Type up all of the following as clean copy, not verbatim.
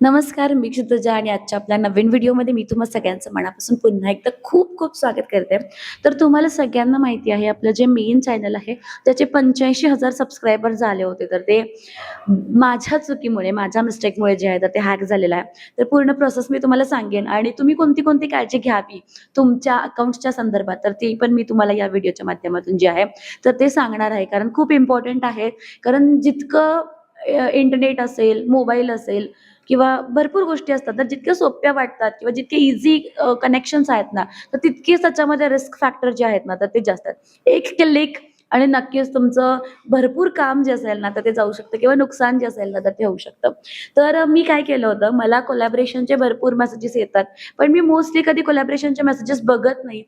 नमस्कार, मी क्षितिजा आणि आजच्या आपल्या नवीन व्हिडिओमध्ये मी तुम्हा सगळ्यांचं मनापासून पुन्हा एकदा खूप खूप स्वागत करते. तर तुम्हाला सगळ्यांना माहिती आहे आपलं जे मेन चॅनल आहे त्याचे 85,000 सबस्क्रायबर झाले होते. तर ते माझ्या चुकीमुळे, माझ्या मिस्टेकमुळे जे आहे तर ते हॅक झालेलं आहे. तर पूर्ण प्रोसेस मी तुम्हाला सांगेन आणि तुम्ही कोणती काळजी घ्यावी तुमच्या अकाउंट्सच्या संदर्भात तर ती पण मी तुम्हाला या व्हिडिओच्या माध्यमातून जे आहे तर ते सांगणार आहे. कारण खूप इम्पॉर्टंट आहे. कारण जितकं इंटरनेट असेल, मोबाईल असेल किंवा भरपूर गोष्टी असतात तर जितक्या सोप्या वाटतात किंवा जितके इझी कनेक्शन्स आहेत ना, तर तितकेच त्याच्यामध्ये रिस्क फॅक्टर जे आहेत ना, तर ते जास्त आहेत. एक क्लिक आणि नक्कीच तुमचं भरपूर काम जे असेल ना, तर ते जाऊ शकतं किंवा नुकसान जे असेल ना, तर ते होऊ शकतं. तर मी काय केलं होतं, मला कोलॅबोरेशनचे भरपूर मेसेजेस येतात, पण मी मोस्टली कधी कोलॅबोरेशनचे मेसेजेस बघत नाही.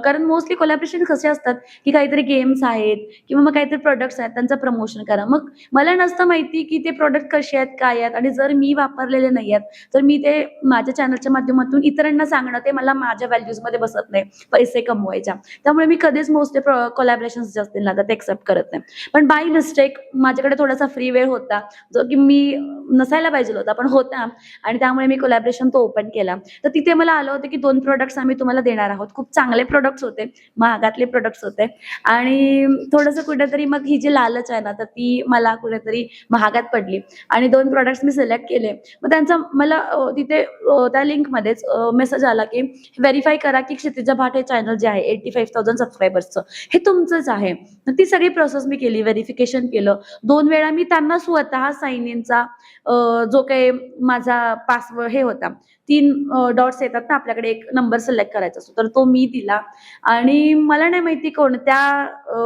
कारण मोस्टली कोलॅबोरेशन कसे असतात, की काहीतरी गेम्स आहेत किंवा मग काहीतरी प्रॉडक्ट्स आहेत, त्यांचं प्रमोशन करा. मग मला नसतं माहिती की ते प्रॉडक्ट कसे आहेत, काय आहेत आणि जर मी वापरलेले नाही आहेत, तर मी ते माझ्या चॅनलच्या माध्यमातून इतरांना सांगणं ते मला माझ्या व्हॅल्यूजमध्ये बसत नाही, पैसे कमवायच्या. त्यामुळे मी कधीच मोस्टली कोलॅबोरेशन्स जे असतील ना, तर ते एक्सेप्ट करत नाही. पण बाय मिस्टेक माझ्याकडे थोडासा फ्री वेळ होता, जो की मी नसायला पाहिजे होता, पण होता आणि त्यामुळे मी कोलॅबोरेशन तो ओपन केला. तर तिथे मला आलं होतं की 2 प्रॉडक्ट्स आम्ही तुम्हाला देणार आहोत. खूप चांगले प्रॉडक्ट्स होते, महागातले प्रॉडक्ट्स होते आणि थोडंसं कुठेतरी मग ही जी लालच आहे ना, तर ती मला कुठेतरी महागात पडली आणि 2 प्रॉडक्ट्स मी सिलेक्ट केले. मग त्यांचा मला तिथे त्या लिंकमध्येच मेसेज आला की व्हेरिफाय करा की क्षितिजा भाट हे चॅनल जे आहे 85,000 सबस्क्रायबर्सचं हे तुमचंच आहे. तर ती सगळी प्रोसेस मी केली, व्हेरिफिकेशन केलं. 2 वेळा मी त्यांना स्वतः साइन इनचा जो काही माझा पासवर्ड हे होता, 3 डॉट्स येतात ना आपल्याकडे, एक नंबर सिलेक्ट करायचा असतो, तर तो मी दिला आणि मला नाही माहिती कोणत्या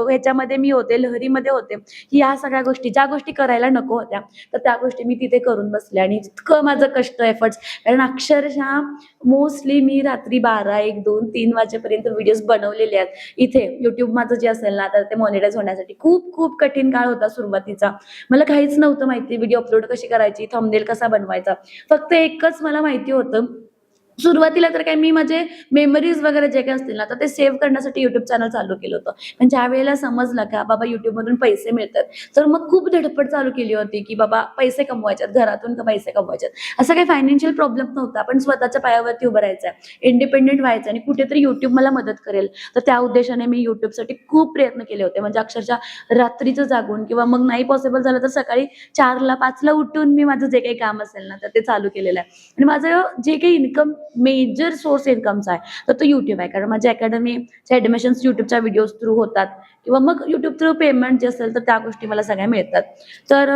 ह्याच्यामध्ये मी होते, लहरीमध्ये होते, की ह्या सगळ्या गोष्टी, ज्या गोष्टी करायला नको होत्या, तर त्या गोष्टी मी तिथे करून बसले आणि जितकं माझं कष्ट, एफर्ट्स, कारण अक्षरशः मोस्टली मी रात्री 12, 1, 2, 3 वाजेपर्यंत व्हिडिओज बनवलेले आहेत. इथे YouTube माझं जे असेल ना, तर ते मॉनिटाईज होण्यासाठी खूप खूप कठीण काळ होता सुरुवातीचा. मला काहीच नव्हतं माहिती, व्हिडिओ अपलोड कशी करायची, थंबनेल कसा बनवायचा. फक्त एकच मला माहिती होतं, सुरुवातीला तर काय मी माझे मेमरीज वगैरे जे काही असतील ना, तर ते सेव्ह करण्यासाठी YouTube चॅनल चालू केलं होतं. पण ज्यावेळेला समजलं का बाबा YouTubeमधून पैसे मिळतात, तर मग खूप धडपड चालू केली होती, की बाबा पैसे कमवायचे, घरातून पैसे कमवायचे. असा काही फायनान्शियल प्रॉब्लेम नव्हता, पण स्वतःच्या पायावरती उभं राहायचं, इंडिपेंडेंट व्हायचं आणि कुठेतरी YouTube मला मदत करेल. तर त्या उद्देशाने मी YouTubeसाठी खूप प्रयत्न केले होते. म्हणजे अक्षरशः रात्रीचं जागून किंवा मग नाही पॉसिबल झालं तर सकाळी 4ला 5ला उठून मी माझं जे काही काम असेल ना, तर ते चालू केलेलं आहे. आणि माझं जे काही इन्कम, मेजर सोर्स इन्कमचा आहे, तर तो YouTube आहे. कारण माझ्या अकॅडमीचे ॲडमिशन्स YouTubeच्या व्हिडिओज थ्रू होतात किंवा मग YouTube थ्रू पेमेंट जे असेल तर त्या गोष्टी मला सगळ्या मिळतात. तर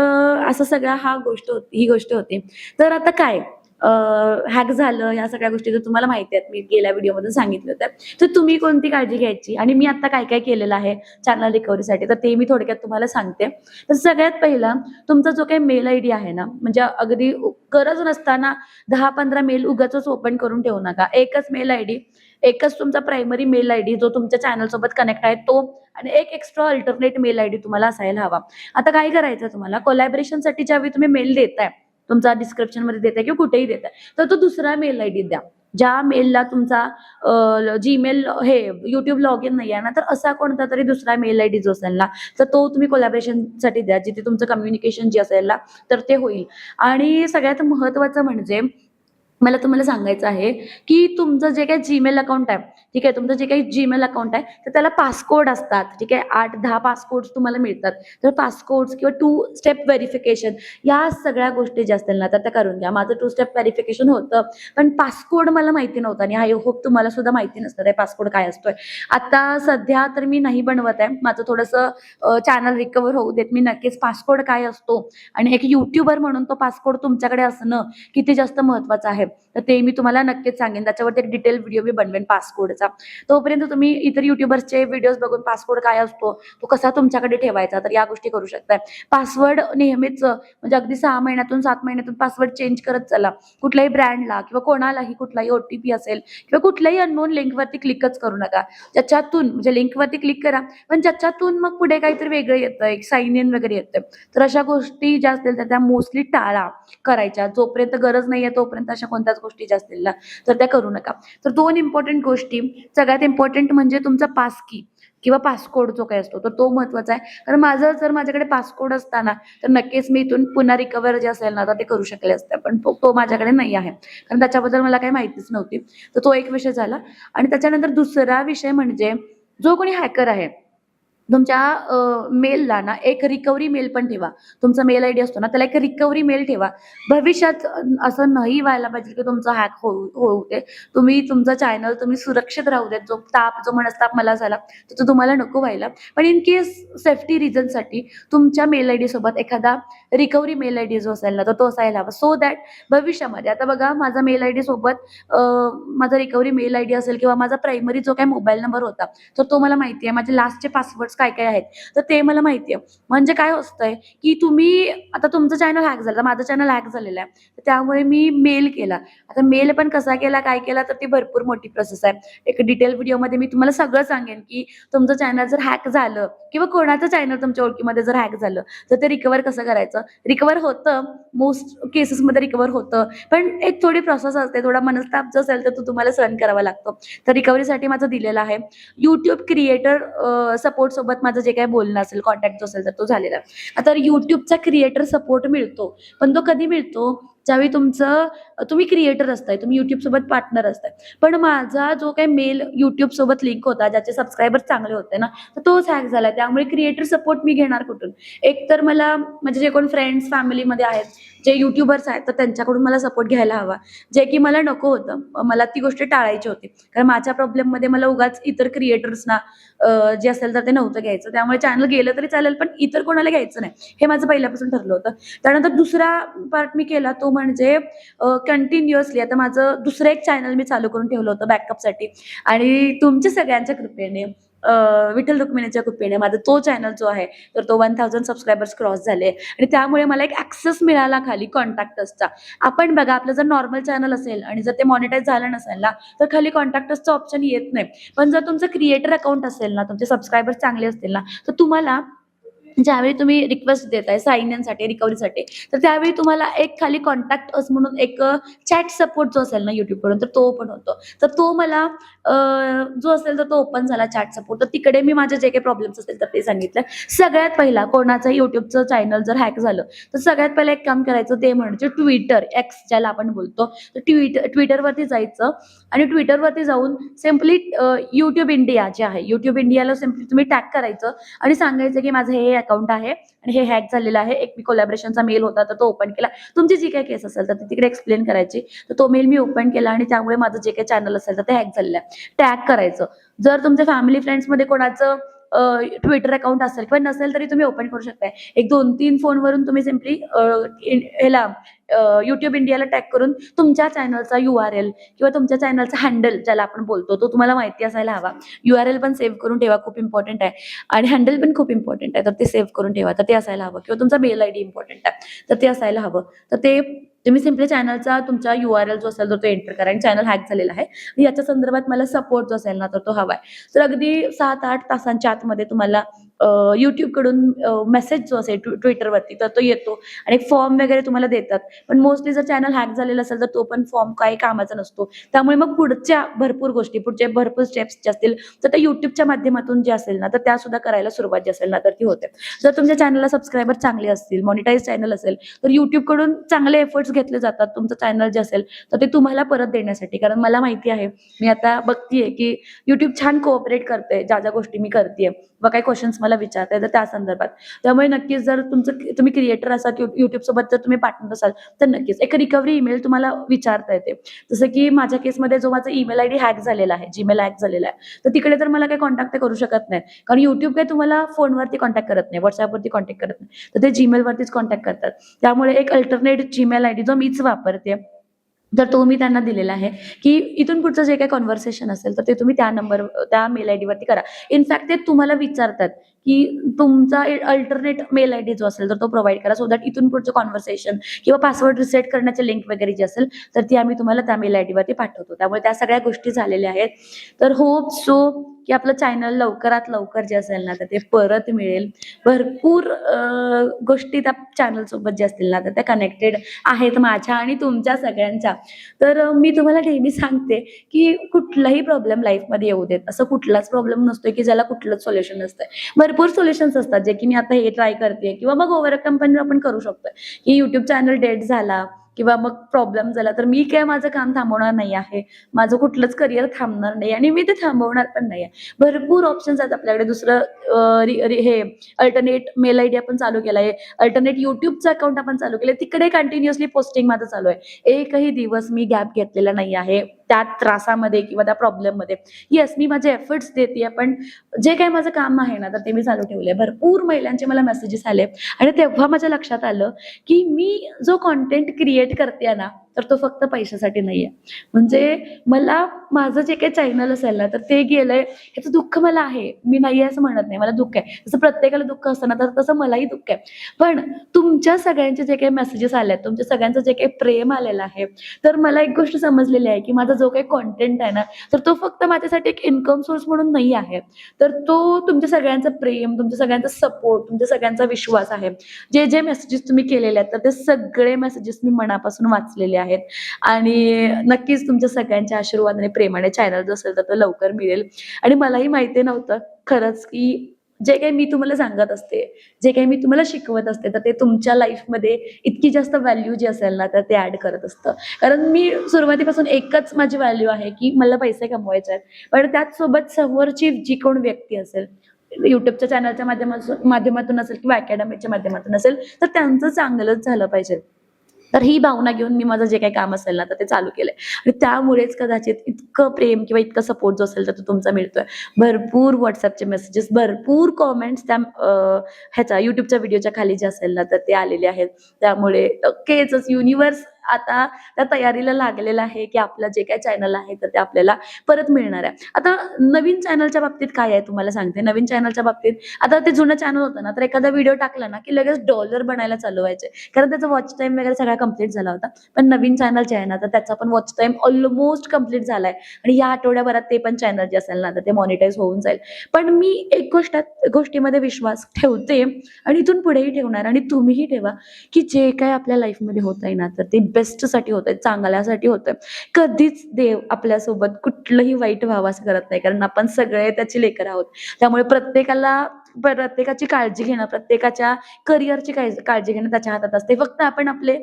असं सगळा ही गोष्ट होती. तर आता काय हॅक झालं, ह्या सगळ्या गोष्टी तर तुम्हाला माहिती आहेत, मी गेल्या व्हिडिओमध्ये सांगितलं होतं. तर तुम्ही कोणती काळजी घ्यायची आणि मी आता काय काय केलेलं आहे चॅनल रिकव्हरीसाठी, तर ते मी थोडक्यात तुम्हाला सांगते. तर सगळ्यात पहिला, तुमचा जो काही मेल आयडी आहे ना, म्हणजे अगदी गरज नसताना 10-15 मेल उगाचच ओपन करून ठेवू नका. एकच मेल आयडी, एकच तुमचा प्रायमरी मेल आयडी जो तुमच्या चॅनल सोबत कनेक्ट आहे तो आणि एक एक्स्ट्रा अल्टरनेट मेल आयडी तुम्हाला असायला हवा. आता काय करायचं, तुम्हाला कोलॅबोरेशनसाठी ज्यावेळी तुम्ही मेल देताय, तुमचा डिस्क्रिप्शनमध्ये देताय किंवा कुठेही देताय, तर तो दुसरा मेल आयडी द्या. ज्या मेलला तुमचा जीमेल हे YouTube लॉग इन नाही आहे ना, तर असा कोणता तरी दुसरा मेल आयडी जो असेल ना, तर तो तुम्ही कोलॅबोरेशनसाठी द्या, जिथे तुमचं कम्युनिकेशन जे असेल ना, तर ते होईल. आणि सगळ्यात महत्त्वाचं म्हणजे मला तुम्हाला सांगायचं आहे, की तुमचं जे काही जीमेल अकाउंट आहे, ठीक आहे, तुमचं जे काही जीमेल अकाउंट आहे, तर त्याला पासकोड असतात, ठीक आहे. 8-10 पासकोड्स तुम्हाला मिळतात. तर पासकोड्स किंवा 2 स्टेप व्हेरिफिकेशन या सगळ्या गोष्टी ज्या असतील ना, तर त्या करून घ्या. माझं 2 स्टेप व्हेरिफिकेशन होतं, पण पासकोड मला माहिती नव्हता आणि आय होप तुम्हाला सुद्धा माहिती नसतं आहे पासकोड काय असतोय. आता सध्या तर मी नाही बनवत आहे. माझं थोडंसं चॅनल रिकव्हर होऊ देत. मी नक्कीच पासकोड काय असतो आणि एक यूट्यूबर म्हणून तो पासकोड तुमच्याकडे असणं किती जास्त महत्त्वाचं आहे, तर ते मी तुम्हाला नक्कीच सांगेन. त्याच्यावरती एक डिटेल व्हिडिओ मी बनवेन पासकोडचा. तोपर्यंत तुम्ही इतर युट्यूबर्सचे व्हिडिओज बघून पासवर्ड काय असतो, तो कसा तुमच्याकडे ठेवायचा, तर या गोष्टी करू शकताय. पासवर्ड नेहमीच म्हणजे अगदी 6 महिन्यातून 7 महिन्यातून पासवर्ड चेंज करत चला. कुठल्याही ब्रँडला किंवा कोणालाही कुठलाही OTP असेल किंवा कुठल्याही अननोन लिंकवरती क्लिकच करू नका. ज्याच्यातून म्हणजे लिंकवरती क्लिक करा, पण ज्याच्यातून मग पुढे काहीतरी वेगळं येतं, एक साइन इन वगैरे येतं, तर अशा गोष्टी ज्या असतील तर त्या मोस्टली टाळा करायच्या. जोपर्यंत गरज नाहीये तोपर्यंत अशा कोणत्याच गोष्टी ज्या असतील ना, तर त्या करू नका. तर 2 इम्पॉर्टंट गोष्टी, सगळ्यात इम्पॉर्टंट म्हणजे तुमचा पास की. किंवा पासकोड जो काही असतो तर तो महत्त्वाचा आहे. कारण माझं जर माझ्याकडे पासकोड असता ना, तर नक्कीच मी इथून पुन्हा रिकव्हर जे असेल ना, तर ते करू शकले असते. पण तो माझ्याकडे नाही आहे. कारण त्याच्याबद्दल मला काही माहितीच नव्हती. तर तो एक विषय झाला आणि त्याच्यानंतर दुसरा विषय म्हणजे जो कोणी हॅकर आहे, तुमच्या मेलला ना एक रिकव्हरी मेल पण ठेवा. तुमचा मेल आयडी असतो ना, त्याला एक रिकव्हरी मेल ठेवा. भविष्यात असं नाही व्हायला पाहिजे की तुमचा हॅक होऊ होऊ दे. तुम्ही तुमचं चॅनल तुम्ही सुरक्षित राहू देत. जो मनस्ताप मला झाला, तो तुम्हाला नको व्हायला. पण इन केस सेफ्टी रिझनसाठी तुमच्या मेल आयडी सोबत एखादा रिकव्हरी मेल आयडी जो असेल ना, तर तो असायला हवा. सो दॅट भविष्यामध्ये आता बघा माझा मेल आयडी सोबत माझा रिकव्हरी मेल आयडी असेल किंवा माझा प्रायमरी जो काही मोबाईल नंबर होता, तर तो मला माहिती आहे. माझे लास्टचे पासवर्ड्स काय-काय आहेत, तर ते मला माहिती आहे. म्हणजे काय असतंय, की तुम्ही आता तुमचं चॅनल हॅक झालं, माझं चॅनल हॅक झालेलं आहे. तर त्यामुळे मी मेल केला. आता मेल पण कसा केला, काय केला, तर ती भरपूर मोठी प्रोसेस आहे. एक डिटेल व्हिडिओमध्ये मी तुम्हाला सगळं सांगेन, की तुमचं चॅनल जर हॅक झालं किंवा कोणाचं चॅनल तुमच्या ओळखीमध्ये जर हॅक झालं, तर ते रिकव्हर कसं करायचं. रिकव्हर होतं, मोस्ट केसेसमध्ये रिकव्हर होतं. पण एक थोडी प्रोसेस असते, थोडा मनस्ताप जो असेल, तर तो तुम्हाला सहन करावा लागतो. तर रिकव्हरीसाठी माझं दिलेलं आहे. YouTube क्रिएटर सपोर्ट सोबत माझं जे काही बोलणं असेल, कॉन्टॅक्ट जो असेल तर तो झालेला आहे. आता YouTubeचा क्रिएटर सपोर्ट मिळतो, पण तो कधी मिळतो? ज्यावेळी तुम्ही क्रिएटर असताय, तुम्ही YouTube सोबत पार्टनर असताय. पण माझा जो काही मेल YouTube सोबत लिंक होता, ज्याचे सबस्क्रायबर चांगले होते ना, तर तोच हॅक झाला. त्यामुळे क्रिएटर सपोर्ट मी घेणार कुठून? एक तर मला म्हणजे जे कोण फ्रेंड्स, फॅमिलीमध्ये आहेत, जे यूट्यूबर्स आहेत, तर त्यांच्याकडून मला सपोर्ट घ्यायला हवा. जे की मला नको होतं. मला ती गोष्ट टाळायची होती. कारण माझ्या प्रॉब्लेममध्ये मला उगाच इतर क्रिएटर्सना जे असेल तर ते नव्हतं घ्यायचं. त्यामुळे चॅनल गेलं तरी चालेल, पण इतर कोणाला घ्यायचं नाही. हे माझं पहिल्यापासून ठरलं होतं. त्यानंतर दुसरा पार्ट मी केला तो म्हणजे कंटिन्युअसली आता माझं दुसरं एक चॅनल मी चालू करून ठेवलं होतं बॅकअपसाठी आणि तुमच्या सगळ्यांच्या कृपेने विठ्ठल रुक्मिणीच्या कृपेने माझा तो चॅनल जो आहे तर तो 1000 सबस्क्रायबर्स क्रॉस झाले आणि त्यामुळे मला एक ॲक्सेस मिळाला खाली कॉन्टॅक्टसचा. आपण बघा आपलं जर नॉर्मल चॅनल असेल आणि जर ते मॉनिटाईज झालं नसेल ना, तर खाली कॉन्टॅक्टसचं ऑप्शन येत नाही. पण जर तुमचं क्रिएटर अकाउंट असेल ना, तुमचे सबस्क्रायबर्स चांगले असतील ना, तर तुम्हाला ज्यावेळी तुम्ही रिक्वेस्ट देताय साइन इनसाठी, रिकव्हरीसाठी, तर त्यावेळी तुम्हाला एक खाली कॉन्टॅक्ट अस म्हणून एक चॅट सपोर्ट जो असेल ना YouTubeकडून, तर तो ओपन होतो. तर तो मला जो असेल तर तो ओपन झाला चॅट सपोर्ट. तर तिकडे मी माझे जे काही प्रॉब्लेम्स असतील तर ते सांगितलं. सगळ्यात पहिला कोणाचंही YouTubeचं चॅनल जर हॅक झालं, तर सगळ्यात पहिलं एक काम करायचं ते म्हणजे Twitter, X ज्याला आपण बोलतो. तर Twitterवरती जायचं आणि Twitterवरती जाऊन सिम्पली YouTube इंडिया जे आहे, YouTube इंडियाला सिम्पली तुम्ही टॅग करायचं आणि सांगायचं की माझं हे अकाउंट आहे आणि हे हॅक झालेलं आहे. एक मी कोलॅबरेशनचा मेल होता तर तो ओपन केला. तुमची जी काही केस असेल तर ती तिकडे एक्सप्लेन करायची. तर तो मेल मी ओपन केला आणि त्यामुळे माझं जे काही चॅनल असेल तर ते हॅक झालेलं आहे. टॅग करायचं. जर तुमच्या फॅमिली फ्रेंड्समध्ये कोणाचं ट्विटर अकाउंट असेल किंवा नसेल तरी तुम्ही ओपन करू शकताय. एक 2-3 फोनवरून तुम्ही सिम्पली ह्याला YouTube इंडियाला टॅग करून तुमच्या चॅनलचा URL किंवा तुमच्या चॅनलचा हँडल ज्याला आपण बोलतो तो तुम्हाला माहिती असायला हवा. URL पण सेव्ह करून ठेवा, खूप इम्पॉर्टंट आहे आणि हँडल पण खूप इम्पॉर्टंट आहे. तर ते सेव्ह करून ठेवा. तर ते असायला हवं किंवा तुमचा मेल आयडी इम्पॉर्टंट आहे. तर ते असायला हवं. तर ते तुम्ही सिम्पली चॅनलचा तुमचा URL जो असेल तर तो एंटर करा आणि चॅनल हॅक झालेला आहे. आणि याच्या संदर्भात मला सपोर्ट जो असेल ना तर तो हवा आहे. तर अगदी 7-8 तासांच्या आतमध्ये तुम्हाला YouTubeकडून मेसेज जो असेल Twitterवरती तर तो येतो आणि एक फॉर्म वगैरे तुम्हाला देतात. पण मोस्टली जर चॅनल हॅक झालेलं असेल तर तो पण फॉर्म काही कामाचा नसतो. त्यामुळे मग पुढच्या भरपूर गोष्टी, पुढचे भरपूर स्टेप्स जे असतील तर त्या YouTubeच्या माध्यमातून जे असेल ना तर त्या सुद्धा करायला सुरुवात जी असेल ना तर ती होते. जर तुमच्या चॅनलला सबस्क्रायबर चांगले असतील, मॉनिटाईज चॅनल असेल तर YouTubeकडून चांगले एफर्ट्स घेतले जातात तुमचं चॅनल जे असेल तर ते तुम्हाला परत देण्यासाठी. कारण मला माहिती आहे, मी आता बघतीये की YouTube छान कोऑपरेट करतंय ज्या गोष्टी मी करतेय व काही क्वेश्चन्स मला विचारताय तर त्या संदर्भात. त्यामुळे नक्कीच जर तुम्ही क्रिएटर असाल YouTube सोबत जर तुम्ही पार्टनर असाल तर नक्कीच एक रिकव्हरी ईमेल तुम्हाला विचारता येते. जसं की माझ्या केसमध्ये जो माझा ईमेल आयडी हॅक झालेला आहे, Gmail हॅक झालेला आहे, तर तिकडे तर मला काही कॉन्टॅक्ट करू शकत नाही. कारण YouTube काही तुम्हाला फोनवरती कॉन्टॅक्ट करत नाही, WhatsAppवरती कॉन्टॅक्ट करत नाही. तर ते Gmailवरतीच कॉन्टॅक्ट करतात. त्यामुळे एक अल्टरनेट Gmail आयडी जो मीच वापरते तर तो मी त्यांना दिलेला आहे, की इथून पुढचं जे काही कन्व्हर्सेशन असेल तर ते तुम्ही त्या मेल आयडीवरती करा. इनफॅक्ट ते तुम्हाला विचारतात, की तुमचा अल्टरनेट मेल आयडी जो असेल तर तो प्रोव्हाइड करा, सो दॅट इथून पुढचं कॉन्व्हर्सेशन किंवा पासवर्ड रिसेट करण्याची लिंक वगैरे जी असेल तर ती आम्ही तुम्हाला त्या मेल आयडी वरती पाठवतो. त्यामुळे त्या सगळ्या गोष्टी झालेल्या आहेत. तर होप सो की आपलं चॅनल लवकरात लवकर जे असेल ना तर ते परत मिळेल. भरपूर गोष्टी त्या चॅनल सोबत जे असतील ना तर त्या कनेक्टेड आहेत माझ्या आणि तुमच्या सगळ्यांच्या. तर मी तुम्हाला नेहमी सांगते की कुठलाही प्रॉब्लेम लाईफमध्ये येऊ देत. असं कुठलाच प्रॉब्लेम नसतोय की ज्याला कुठलंच सोल्युशन नसतंय. भरपूर सोल्युशन्स असतात जे की मी आता हे ट्राय करते किंवा मग ओव्हरकम पण आपण करू शकतोय. की युट्यूब चॅनल डेड झाला किंवा मग प्रॉब्लेम झाला तर मी काय माझं काम थांबवणार नाही आहे. माझं कुठलंच करिअर थांबणार नाही आणि मी ते थांबवणार पण नाही आहे. भरपूर ऑप्शन्स आहेत आपल्याकडे. दुसरं हे अल्टरनेट मेल आयडी आपण चालू केलाय, अल्टरनेट युट्यूबचं अकाउंट आपण चालू केलंय, तिकडे कंटिन्युअसली पोस्टिंग माझं चालू आहे. एकही दिवस मी गॅप घेतलेला नाही आहे त्या त्रासामध्ये किंवा त्या प्रॉब्लेममध्ये. येस, मी माझे एफर्ट्स देते, पण जे काही माझं काम आहे ना तर ते मी चालू ठेवलंय. भरपूर महिलांचे मला मेसेजेस आले आणि तेव्हा माझ्या लक्षात आलं की मी जो कॉन्टेंट क्रिएट करते ना तर तो फक्त पैशासाठी नाहीये. म्हणजे मला माझं जे काही चॅनल असेल ना तर ते गेलंय ह्याचं दुःख मला आहे. मी नाहीये असं म्हणत नाही, मला दुःख आहे. जसं प्रत्येकाला दुःख असतं ना तर तसं मलाही दुःख आहे. पण तुमच्या सगळ्यांचे जे काही मेसेजेस आले आहेत, तुमच्या सगळ्यांचं जे काही प्रेम आलेलं आहे, तर मला एक गोष्ट समजलेली आहे की माझा जो काही कॉन्टेंट आहे ना तर तो फक्त माझ्यासाठी एक इन्कम सोर्स म्हणून नाही आहे. तर तो तुमच्या सगळ्यांचं प्रेम, तुमच्या सगळ्यांचा सपोर्ट, तुमच्या सगळ्यांचा विश्वास आहे. जे जे मेसेजेस तुम्ही केलेले आहेत तर ते सगळे मेसेजेस मी मनापासून वाचलेले आहेत आणि नक्कीच तुमच्या सगळ्यांच्या आशीर्वादाने, प्रेमाने चॅनल जो असेल तर तो लवकर मिळेल. आणि मलाही माहिती नव्हतं खरंच की जे काही मी तुम्हाला सांगत असते, जे काही मी तुम्हाला शिकवत असते तर ते तुमच्या लाईफमध्ये इतकी जास्त व्हॅल्यू जी असेल ना तर ते ऍड करत असतं. कारण मी सुरुवातीपासून एकच माझी व्हॅल्यू आहे की मला पैसे कमवायचे आहेत, पण त्याचसोबत समोरची जी कोण व्यक्ती असेल, युट्यूबच्या चॅनलच्या माध्यमातून असेल किंवा अकॅडमीच्या माध्यमातून असेल तर त्यांचं चांगलंच झालं पाहिजे. तर ही भावना घेऊन मी माझं जे काही काम असेल ना तर ते चालू केलंय आणि त्यामुळेच कदाचित इतकं प्रेम किंवा इतकं सपोर्ट जो असेल तर तो तुमचा मिळतोय. भरपूर व्हॉट्सअपचे मेसेजेस, भरपूर कॉमेंट्स त्या ह्याच्या युट्यूबच्या व्हिडिओच्या खाली जे असेल ना तर ते आलेले आहेत. त्यामुळे नक्कीच युनिव्हर्स आता त्या तयारीला लागलेला आहे की आपलं जे काही चॅनल आहे तर ते आपल्याला परत मिळणार आहे. आता नवीन चॅनलच्या बाबतीत काय आहे तुम्हाला सांगते. नवीन चॅनलच्या बाबतीत आता ते जुनं चॅनल होतं ना तर एखादा व्हिडिओ टाकला ना की लगेच डॉलर बनायला चालू व्हायचे, कारण त्याचा वॉच टाइम वगैरे सगळा कंप्लीट झाला होता. पण नवीन चॅनल जे आहे ना तर त्याचा पण वॉच टाइम ऑलमोस्ट कंप्लीट झालाय आणि या आठवड्याभरात ते पण चॅनल जे असेल ना तर ते मॉनिटाईज होऊन जाईल. पण मी एक गोष्टीमध्ये विश्वास ठेवते आणि इथून पुढेही ठेवणार आणि तुम्हीही ठेवा की जे काय आपल्या लाईफमध्ये होत आहे ना तर ते बेस्टसाठी होत आहे, चांगल्यासाठी होत आहे. कधीच देव आपल्यासोबत कुठलंही वाईट व्हावं असं करत नाही, कारण आपण सगळे त्याची लेकरं आहोत. त्यामुळे प्रत्येकाची काळजी घेणं, प्रत्येकाच्या करिअरची काळजी घेणं त्याच्या हातात असते. फक्त आपण आपले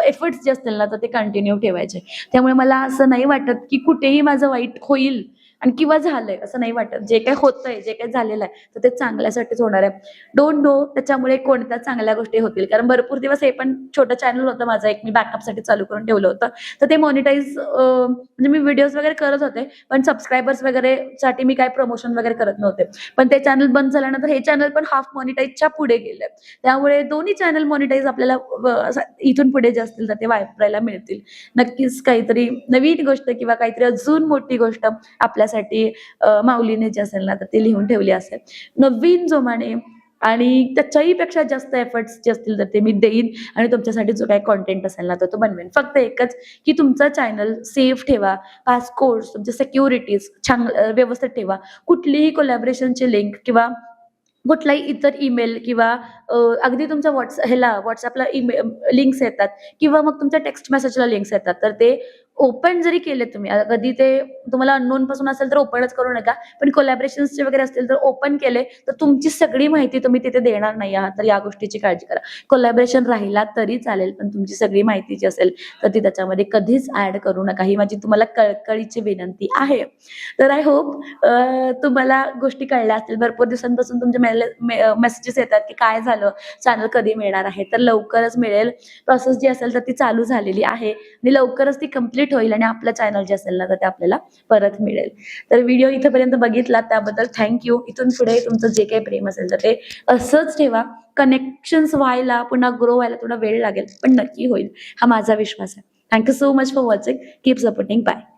एफर्ट्स जे असतील ना तर ते कंटिन्यू ठेवायचे. त्यामुळे मला असं नाही वाटत की कुठेही माझं वाईट होईल आणि किंवा झालंय असं नाही वाटत. जे काही होतंय, जे काही झालेलं आहे तर ते चांगल्यासाठीच होणार आहे. डोंट नो त्याच्यामुळे कोणत्या चांगल्या गोष्टी होतील. कारण भरपूर दिवस हे पण छोटं चॅनल होतं माझं, एक मी बॅकअपसाठी चालू करून ठेवलं होतं. तर ते मॉनिटाईज म्हणजे मी व्हिडिओज वगैरे करत होते, पण सबस्क्रायबर्स वगैरे साठी मी काय प्रमोशन वगैरे करत नव्हते. पण ते चॅनल बंद झाल्यानंतर हे चॅनल पण हाफ मॉनिटाईजच्या पुढे गेले. त्यामुळे दोन्ही चॅनल मॉनिटाईज आपल्याला इथून पुढे जे असतील तर ते वापरायला मिळतील. नक्कीच काहीतरी नवीन गोष्ट किंवा काहीतरी अजून मोठी गोष्ट आपल्यासाठी माऊलीने जे असेल ना तर ते लिहून ठेवली असेल नवीन जोमाने. आणि त्याच्याही पेक्षा जास्त एफर्ट्स जे असतील तर ते मी देईन आणि तुमच्यासाठी जो काही कॉन्टेंट असेल ना तर तो बनवेन. फक्त एकच की तुमचा चॅनल सेफ ठेवा, पासकोड्स, तुमच्या सिक्युरिटीज छान व्यवस्थित ठेवा. कुठलीही कोलॅबरेशनची लिंक किंवा कुठलाही इतर ईमेल किंवा अगदी तुमच्या व्हॉट्सअपला लिंक्स येतात किंवा मग तुमच्या टेक्स्ट मेसेजला लिंक्स येतात तर ते ओपन जरी केले तुम्ही, कधी ते तुम्हाला अननोन पासून असेल तर ओपनच करू नका. पण कोलॅबरेशन्सचे वगैरे असतील तर ओपन केले तर तुमची सगळी माहिती तुम्ही तिथे देणार नाही आहात. तर या गोष्टीची काळजी करा. कोलॅबरेशन राहिला तरी चालेल, पण तुमची सगळी माहिती जी असेल तर ती त्याच्यामध्ये कधीच ऍड करू नका. ही माझी तुम्हाला कळकळीची विनंती आहे. तर आय होप तुम्हाला गोष्टी कळल्या असतील. भरपूर दिवसांपासून तुमचे मेसेजेस येतात की काय झालं, चॅनल कधी मिळणार आहे. तर लवकरच मिळेल. प्रोसेस जी असेल तर ती चालू झालेली आहे आणि लवकरच ती कंप्लीट होईल आणि आपलं चॅनल जे असेल ना तर ते आपल्याला परत मिळेल. तर व्हिडिओ इथपर्यंत बघितला त्याबद्दल थँक्यू. इथून पुढे तुमचं जे काही प्रेम असेल तर ते असंच ठेवा. कनेक्शन्स व्हायला, पुन्हा ग्रो व्हायला थोडा वेळ लागेल, पण नक्की होईल हा माझा विश्वास आहे. Thank you so much for watching. Keep supporting. Bye.